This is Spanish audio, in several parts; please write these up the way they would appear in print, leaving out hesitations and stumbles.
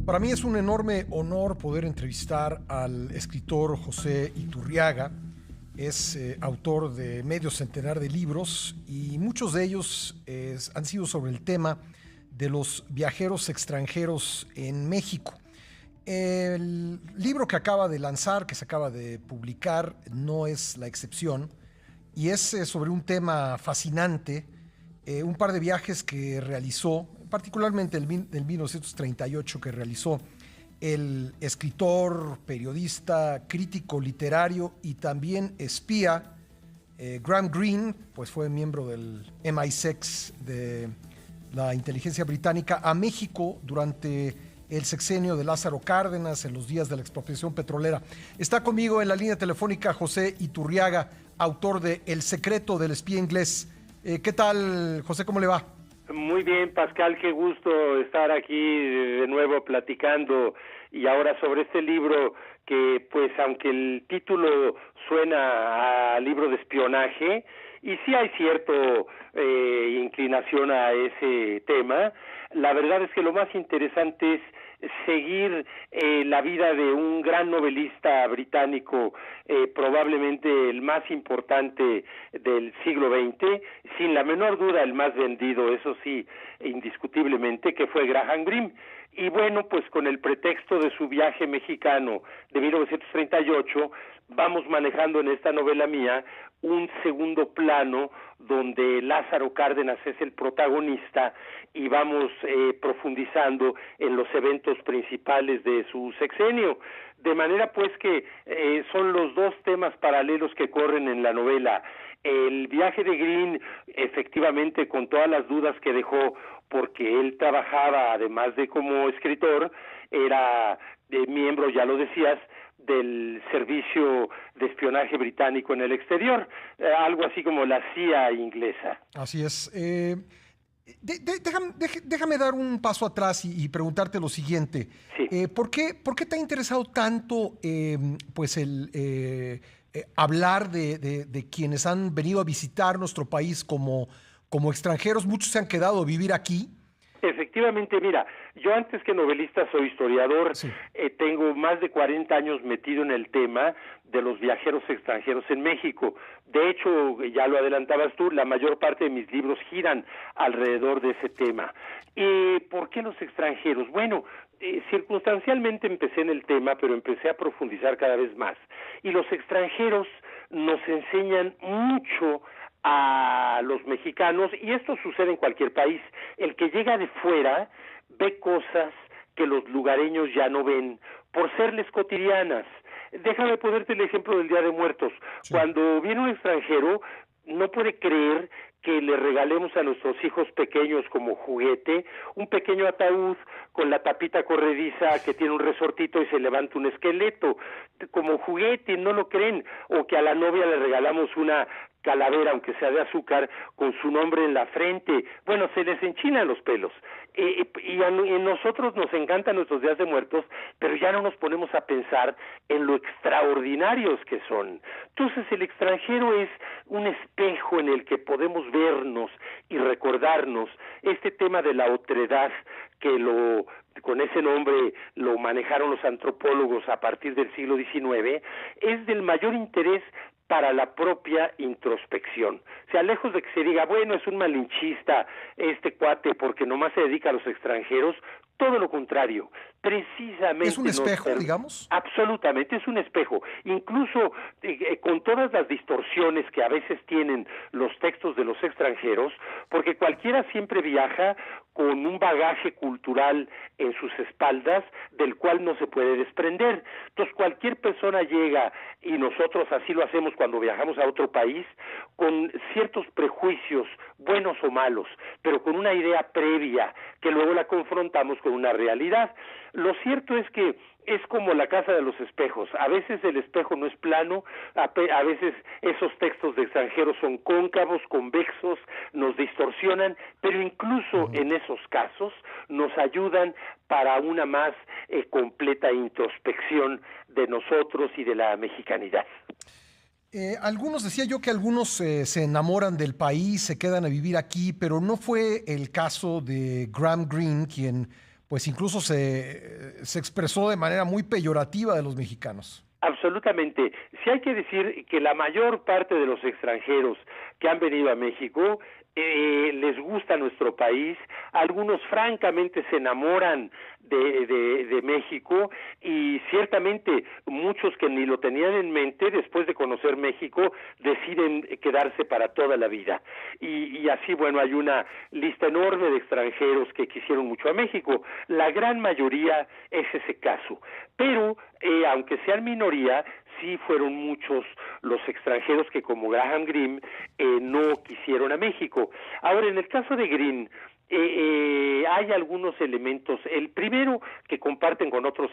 Para mí es un enorme honor poder entrevistar al escritor José Iturriaga. Es autor de medio centenar de libros y muchos de ellos han sido sobre el tema de los viajeros extranjeros en México. El libro que acaba de lanzar, que se acaba de publicar, no es la excepción y es sobre un tema fascinante, un par de viajes que realizó, particularmente el 1938 que realizó el escritor, periodista, crítico literario y también espía Graham Greene, pues fue miembro del MI6 de la inteligencia británica, a México durante el sexenio de Lázaro Cárdenas, en los días de la expropiación petrolera. Está conmigo en la línea telefónica José Iturriaga, autor de El secreto del espía inglés. ¿Qué tal, José? ¿Cómo le va? Muy bien, Pascal, qué gusto estar aquí de nuevo platicando y ahora sobre este libro que, pues, aunque el título suena a libro de espionaje, y sí hay cierto inclinación a ese tema, la verdad es que lo más interesante es seguir la vida de un gran novelista británico, probablemente el más importante del siglo XX, sin la menor duda el más vendido, eso sí, indiscutiblemente, que fue Graham Greene. Y bueno, pues con el pretexto de su viaje mexicano de 1938, vamos manejando en esta novela mía un segundo plano donde Lázaro Cárdenas es el protagonista y vamos profundizando en los eventos principales de su sexenio, de manera pues que son los dos temas paralelos que corren en la novela. El viaje de Greene, efectivamente, con todas las dudas que dejó, porque él trabajaba, además de como escritor, era miembro, ya lo decías, del servicio de espionaje británico en el exterior, algo así como la CIA inglesa. Así es. Déjame dar un paso atrás y preguntarte lo siguiente. Sí. ¿Por qué te ha interesado tanto pues hablar de quienes han venido a visitar nuestro país como extranjeros? Muchos se han quedado a vivir aquí. Efectivamente, mira, yo antes que novelista soy historiador, Sí. Tengo más de 40 años metido en el tema de los viajeros extranjeros en México. De hecho, ya lo adelantabas tú, la mayor parte de mis libros giran alrededor de ese tema. ¿Por qué los extranjeros? Bueno, circunstancialmente empecé en el tema, pero empecé a profundizar cada vez más. Y los extranjeros nos enseñan mucho a los mexicanos, y esto sucede en cualquier país. El que llega de fuera ve cosas que los lugareños ya no ven, por serles cotidianas. Déjame ponerte el ejemplo del Día de Muertos. Sí. Cuando viene un extranjero, no puede creer que le regalemos a nuestros hijos pequeños como juguete un pequeño ataúd con la tapita corrediza que tiene un resortito y se levanta un esqueleto como juguete, no lo creen. O que a la novia le regalamos una calavera, aunque sea de azúcar, con su nombre en la frente. Bueno, se les enchinan los pelos. Y a nosotros nos encantan nuestros días de muertos, pero ya no nos ponemos a pensar en lo extraordinarios que son. Entonces el extranjero es un espejo en el que podemos vernos y recordarnos este tema de la otredad que con ese nombre lo manejaron los antropólogos a partir del siglo XIX, es del mayor interés para la propia introspección. O sea, lejos de que se diga, bueno, es un malinchista este cuate porque nomás se dedica a los extranjeros, todo lo contrario. Precisamente ¿es un espejo, digamos? Absolutamente, es un espejo. Incluso con todas las distorsiones que a veces tienen los textos de los extranjeros, porque cualquiera siempre viaja con un bagaje cultural en sus espaldas del cual no se puede desprender. Entonces cualquier persona llega, y nosotros así lo hacemos cuando viajamos a otro país, con ciertos prejuicios, buenos o malos, pero con una idea previa que luego la confrontamos con una realidad. Lo cierto es que es como la casa de los espejos. A veces el espejo no es plano, a veces esos textos de extranjeros son cóncavos, convexos, nos distorsionan, pero incluso en esos casos nos ayudan para una más completa introspección de nosotros y de la mexicanidad. Algunos, decía yo que algunos se enamoran del país, se quedan a vivir aquí, pero no fue el caso de Graham Greene, quien pues incluso se expresó de manera muy peyorativa de los mexicanos. Absolutamente. Sí hay que decir que la mayor parte de los extranjeros que han venido a México les gusta nuestro país, algunos francamente se enamoran de México y ciertamente muchos que ni lo tenían en mente después de conocer México deciden quedarse para toda la vida y así bueno hay una lista enorme de extranjeros que quisieron mucho a México, la gran mayoría es ese caso, pero aunque sean minoría sí fueron muchos los extranjeros que como Graham Greene no quisieron a México. Ahora, en el caso de Greene, hay algunos elementos. El primero que comparte con otros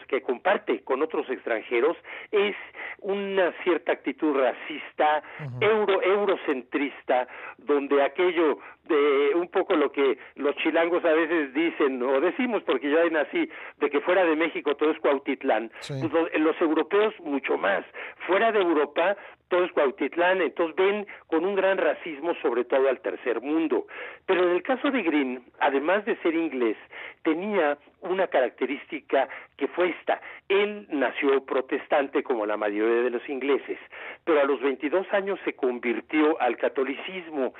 extranjeros es una cierta actitud racista, eurocentrista, donde aquello de un poco lo que los chilangos a veces dicen o decimos porque yo ahí nací, de que fuera de México todo es Cuautitlán, sí. Pues los europeos mucho más, fuera de Europa todo es Cuautitlán, entonces ven con un gran racismo sobre todo al tercer mundo, pero en el caso de Greene, además de ser inglés, tenía una característica que fue esta, él nació protestante como la mayoría de los ingleses, pero a los 22 años se convirtió al catolicismo,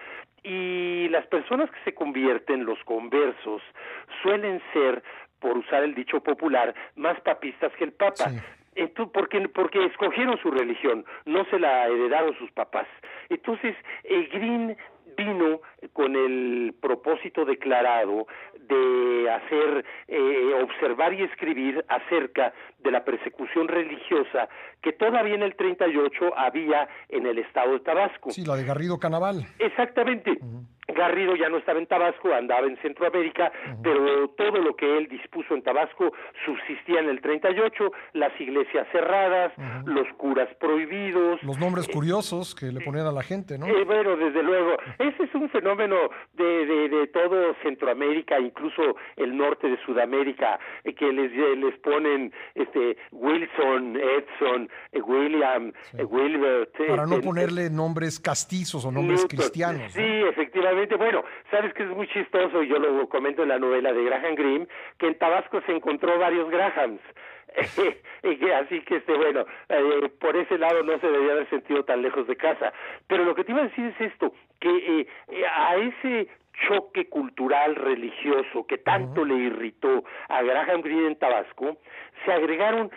y las personas que se convierten, los conversos, suelen ser, por usar el dicho popular, más papistas que el Papa. Sí. Entonces, porque escogieron su religión, no se la heredaron sus papás. Entonces, Greene vino con el propósito declarado de hacer, observar y escribir acerca de la persecución religiosa que todavía en el 38 había en el estado de Tabasco. Sí, la de Garrido Canaval. Exactamente. Garrido ya no estaba en Tabasco, andaba en Centroamérica, pero todo lo que él dispuso en Tabasco subsistía en el 38, las iglesias cerradas, los curas prohibidos. Los nombres curiosos que le ponían a la gente, ¿no? Bueno, desde luego, ese es un fenómeno de todo Centroamérica, incluso el norte de Sudamérica, que les ponen Wilson, Edson, William, Wilbert. Para no ponerle nombres castizos o nombres cristianos. Sí, ¿no? Efectivamente. Bueno, sabes que es muy chistoso, y yo lo comento en la novela de Graham Greene, que en Tabasco se encontró varios Grahams. Así que bueno, por ese lado no se debía haber sentido tan lejos de casa. Pero lo que te iba a decir es esto, que a ese choque cultural religioso que tanto le irritó a Graham Greene en Tabasco, se agregaron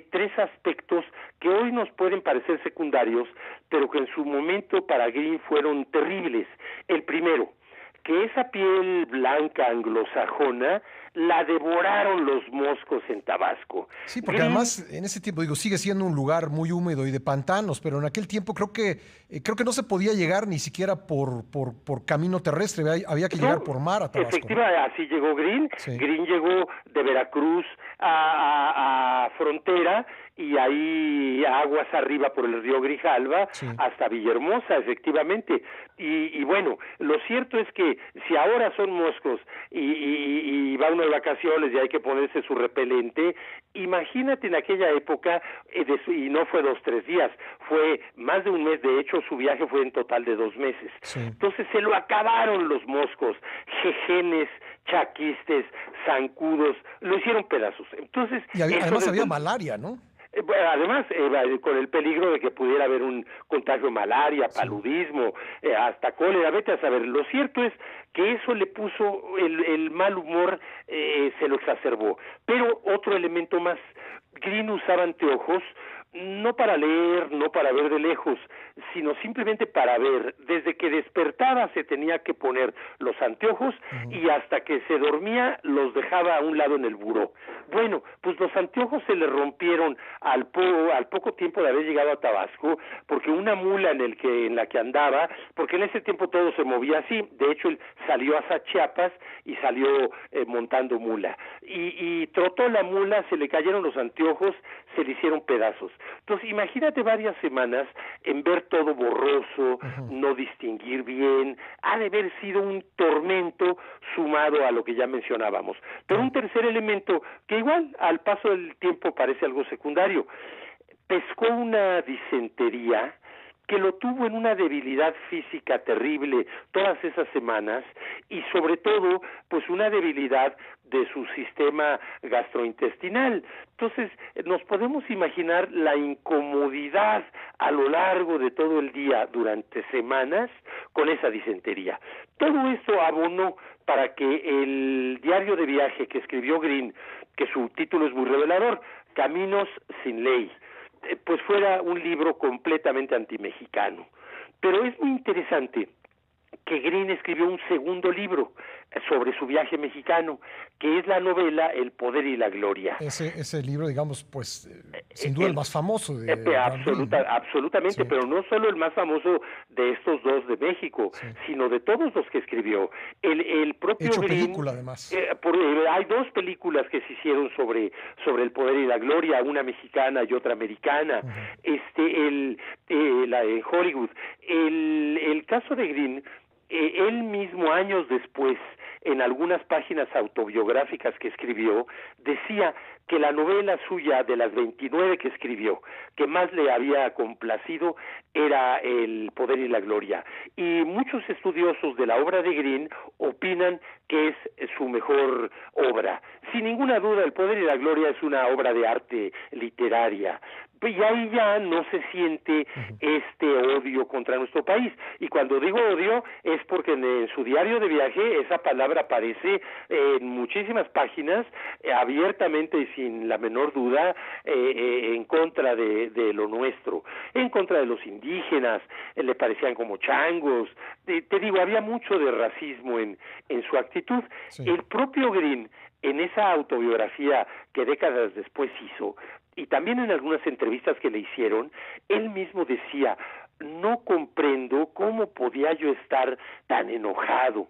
tres aspectos que hoy nos pueden parecer secundarios, pero que en su momento para Greene fueron terribles. El primero, que esa piel blanca anglosajona la devoraron los moscos en Tabasco. Sí, porque además en ese tiempo, sigue siendo un lugar muy húmedo y de pantanos, pero en aquel tiempo creo que no se podía llegar ni siquiera por camino terrestre, había que llegar por mar a Tabasco. Efectivamente, ¿no? Así llegó Greene. Sí. Greene llegó de Veracruz a frontera y ahí aguas arriba por el río Grijalva, sí, hasta Villahermosa, efectivamente. Y bueno, lo cierto es que si ahora son moscos y va uno de vacaciones y hay que ponerse su repelente, imagínate en aquella época, y no fue 2-3 días, fue más de un mes, de hecho su viaje fue en total de 2 meses. Sí. Entonces se lo acabaron los moscos, jejenes, chaquistes, zancudos, lo hicieron pedazos. Entonces, y además había malaria, ¿no? Bueno, además, con el peligro de que pudiera haber un contagio de malaria, paludismo, hasta cólera, vete a saber. Lo cierto es que eso le puso el mal humor, se lo exacerbó. Pero otro elemento más, Greene usaba anteojos, no para leer, no para ver de lejos, sino simplemente para ver. Desde que despertaba se tenía que poner los anteojos y hasta que se dormía los dejaba a un lado en el buró. Bueno, pues los anteojos se le rompieron al poco tiempo de haber llegado a Tabasco, porque una mula en la que andaba, porque en ese tiempo todo se movía así, de hecho él salió hacia Chiapas y salió montando mula, y trotó la mula, se le cayeron los anteojos, se le hicieron pedazos. Entonces imagínate varias semanas en ver todo borroso, no distinguir bien, ha de haber sido un tormento sumado a lo que ya mencionábamos. Pero un tercer elemento que igual al paso del tiempo parece algo secundario, pescó una disentería que lo tuvo en una debilidad física terrible todas esas semanas y sobre todo pues una debilidad de su sistema gastrointestinal. Entonces nos podemos imaginar la incomodidad a lo largo de todo el día durante semanas con esa disentería. Todo esto abonó para que el diario de viaje que escribió Green, que su título es muy revelador, Caminos sin ley, pues fuera un libro completamente antimexicano. Pero es muy interesante que Green escribió un segundo libro sobre su viaje mexicano, que es la novela El poder y la gloria. Ese libro, digamos, pues, sin duda el más famoso de Green, ¿no? Absolutamente, sí. Pero no solo el más famoso de estos dos de México, sí, sino de todos los que escribió. El propio hecho Green, película, además. Hay dos películas que se hicieron sobre el poder y la gloria, una mexicana y otra americana, la de Hollywood. El caso de Green, él mismo años después, en algunas páginas autobiográficas que escribió, decía que la novela suya, de las 29 que escribió, que más le había complacido era El poder y la gloria. Y muchos estudiosos de la obra de Green opinan que es su mejor obra. Sin ninguna duda, El poder y la gloria es una obra de arte literaria. Y ahí ya no se siente este odio contra nuestro país. Y cuando digo odio es porque en su diario de viaje esa palabra aparece en muchísimas páginas, abiertamente y sin la menor duda, en contra de lo nuestro, en contra de los indígenas, le parecían como changos. Te digo, había mucho de racismo en su actitud. Sí. El propio Green, en esa autobiografía que décadas después hizo, y también en algunas entrevistas que le hicieron, él mismo decía: no comprendo cómo podía yo estar tan enojado.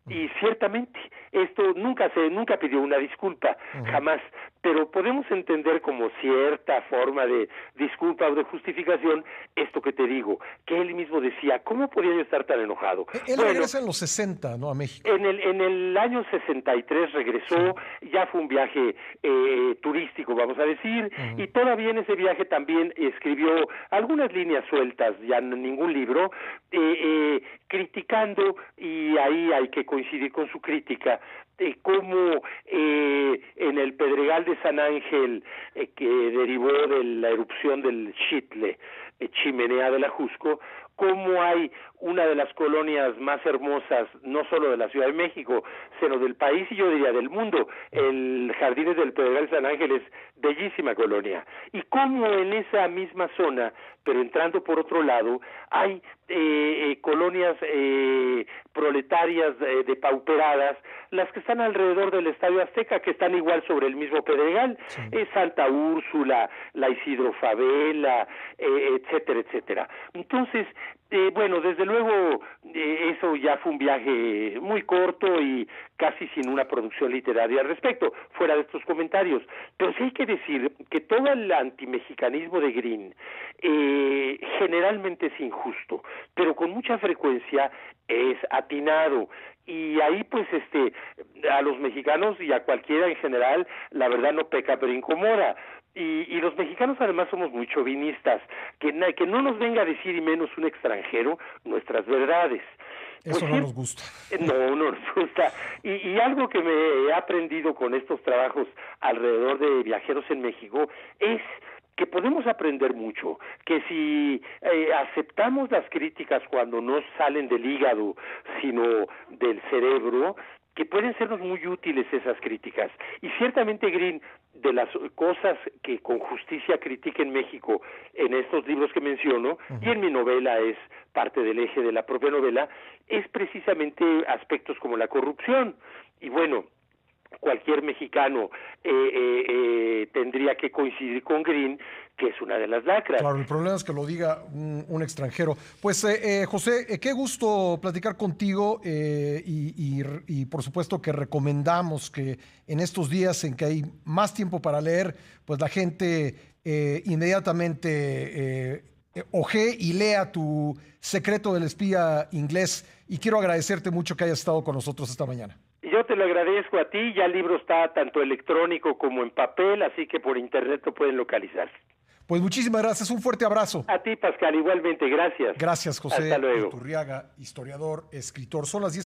Y ciertamente, esto nunca pidió una disculpa, jamás, pero podemos entender como cierta forma de disculpa o de justificación esto que te digo, que él mismo decía: ¿cómo podía yo estar tan enojado? Él regresa en los 60, ¿no?, a México. En el año 63 regresó, sí. Ya fue un viaje turístico, vamos a decir, y todavía en ese viaje también escribió algunas líneas sueltas, ya en ningún libro, criticando, y ahí hay que coincidir con su crítica, cómo en el Pedregal de San Ángel, que derivó de la erupción del Xitle, Chimenea del Ajusco, cómo hay una de las colonias más hermosas, no solo de la Ciudad de México, sino del país y yo diría del mundo. El Jardines del Pedregal de San Ángel es bellísima colonia. Y cómo en esa misma zona, pero entrando por otro lado, hay colonias proletarias depauperadas, las que están alrededor del Estadio Azteca, que están igual sobre el mismo Pedregal, sí. Santa Úrsula, la Isidro Favela, etcétera, etcétera. Entonces, bueno, desde luego eso ya fue un viaje muy corto y casi sin una producción literaria al respecto, fuera de estos comentarios. Pero sí hay que decir que todo el antimexicanismo de Green generalmente es injusto, pero con mucha frecuencia es atinado. Y ahí pues a los mexicanos y a cualquiera en general, la verdad no peca pero incomoda. Y los mexicanos además somos muy chauvinistas, que no nos venga a decir, y menos un extranjero, nuestras verdades. Eso pues, no nos gusta. No nos gusta. Y algo que me he aprendido con estos trabajos alrededor de viajeros en México es que podemos aprender mucho, que si aceptamos las críticas cuando no salen del hígado, sino del cerebro, que pueden sernos muy útiles esas críticas. Y ciertamente Green, de las cosas que con justicia critica en México en estos libros que menciono, y en mi novela es parte del eje de la propia novela, es precisamente aspectos como la corrupción. Y bueno, cualquier mexicano tendría que coincidir con Green, que es una de las lacras. Claro, el problema es que lo diga un extranjero. Pues, José, qué gusto platicar contigo y por supuesto que recomendamos que en estos días en que hay más tiempo para leer, pues la gente inmediatamente ojee y lea Tu secreto del espía inglés. Y quiero agradecerte mucho que hayas estado con nosotros esta mañana. Yo te lo agradezco a ti, ya el libro está tanto electrónico como en papel, así que por internet lo pueden localizar. Pues muchísimas gracias, un fuerte abrazo. A ti, Pascal, igualmente, gracias. Gracias, José Hasta luego. Iturriaga, historiador, escritor. Son las 10.